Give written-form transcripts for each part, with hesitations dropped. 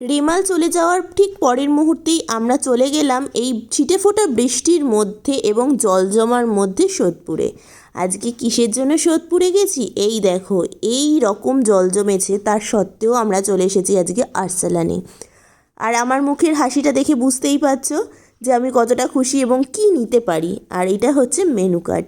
Remal চলে যাওয়ার ঠিক পরের মুহূর্তেই আমরা চলে গেলাম এই ছিটেফোঁটা বৃষ্টির মধ্যে এবং জলজমার মধ্যে সোদপুরে। আজকে কিসের জন্য সোদপুরে গেছি, এই দেখো এই রকম জল জমেছে, তার সত্ত্বেও আমরা চলে এসেছি আজকে আরসালানে। আর আমার মুখের হাসিটা দেখে বুঝতেই পারছো যে আমি কতটা খুশি এবং কি নিতে পারি। আর এটা হচ্ছে মেনু কার্ড।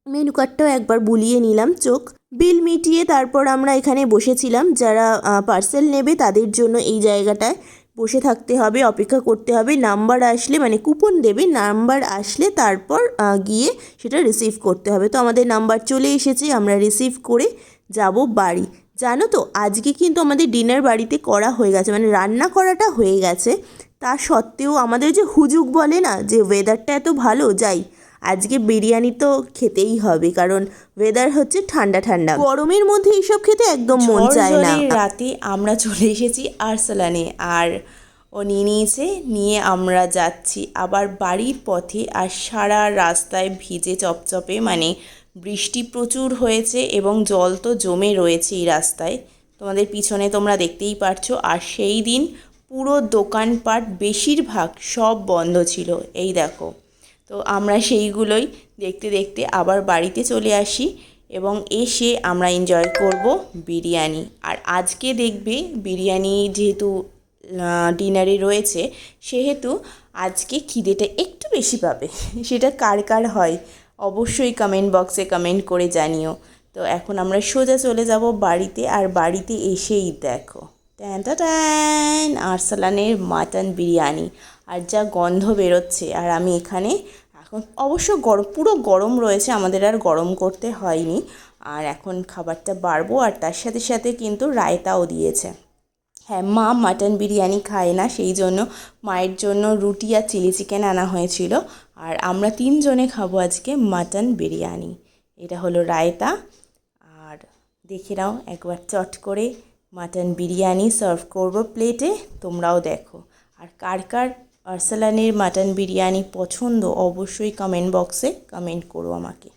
মেনু কার্ডটাও একবার বুলিয়ে নিলাম চোখ, বিল মিটিয়ে তারপর আমরা এখানে বসেছিলাম। যারা পার্সেল নেবে তাদের জন্য এই জায়গাটায় বসে থাকতে হবে, অপেক্ষা করতে হবে। নাম্বার আসলে মানে কুপন দেবে, নাম্বার আসলে তারপর গিয়ে সেটা রিসিভ করতে হবে। তো আমাদের নাম্বার চলে এসেছে, আমরা রিসিভ করে যাব বাড়ি। জানো তো আজকে কিন্তু আমাদের ডিনার বাড়িতে করা হয়ে গেছে, মানে রান্না করাটা হয়ে গেছে। তা সত্ত্বেও আমাদের যে হুজুগ বলে না যে ওয়েদারটা এত ভালো, যাই আজকে বিরিয়ানি তো খেতেই হবে, কারণ ওয়েদার হচ্ছে ঠান্ডা ঠান্ডা, গরমের মধ্যে এইসব খেতে একদম মন চায় না। রাতে আমরা চলে এসেছি আরসালানে, আর ও নিয়ে আমরা যাচ্ছি আবার বাড়ির পথে। আর সারা রাস্তায় ভিজে চপচপে, মানে বৃষ্টি প্রচুর হয়েছে এবং জল তো জমে রয়েছে এই রাস্তায়, তোমাদের পিছনে তোমরা দেখতেই পারছো। আর সেই দিন পুরো দোকানপাট বেশিরভাগ সব বন্ধ ছিল, এই দেখো। তো আমরা সেইগুলোই দেখতে দেখতে আবার বাড়িতে চলে আসি এবং এসে আমরা এনজয় করব বিরিয়ানি। আর আজকে দেখবে বিরিয়ানি যেহেতু ডিনারে রয়েছে, সেহেতু আজকে খিদেটা একটু বেশি পাবে। সেটা কার কার হয় অবশ্যই কমেন্ট বক্সে কমেন্ট করে জানিও। তো এখন আমরা সোজা চলে যাব বাড়িতে। আর বাড়িতে এসেই দেখো ট্যান আরসালানের মাটন বিরিয়ানি, আর যা গন্ধ বেরোচ্ছে। আর আমি এখানে এখন অবশ্য পুরো গরম রয়েছে, আমাদের আর গরম করতে হয়নি। আর এখন খাবারটা বাড়বো, আর তার সাথে সাথে কিন্তু রায়তাও দিয়েছে। হ্যাঁ, মা মাটন বিরিয়ানি খায় না, সেই জন্য মায়ের জন্য রুটি আর চিলি চিকেন আনা হয়েছিল। আর আমরা 3 জনে খাবো আজকে মাটন বিরিয়ানি। এটা হলো রায়তা। আর দেখে নাও একবার চট করে মাটন বিরিয়ানি সার্ভ করব প্লেটে, তোমরাও দেখো। আর কার কার আরসালানের মাটন বিরিয়ানি পছন্দ অবশ্যই কমেন্ট বক্সে কমেন্ট করো আমাকে।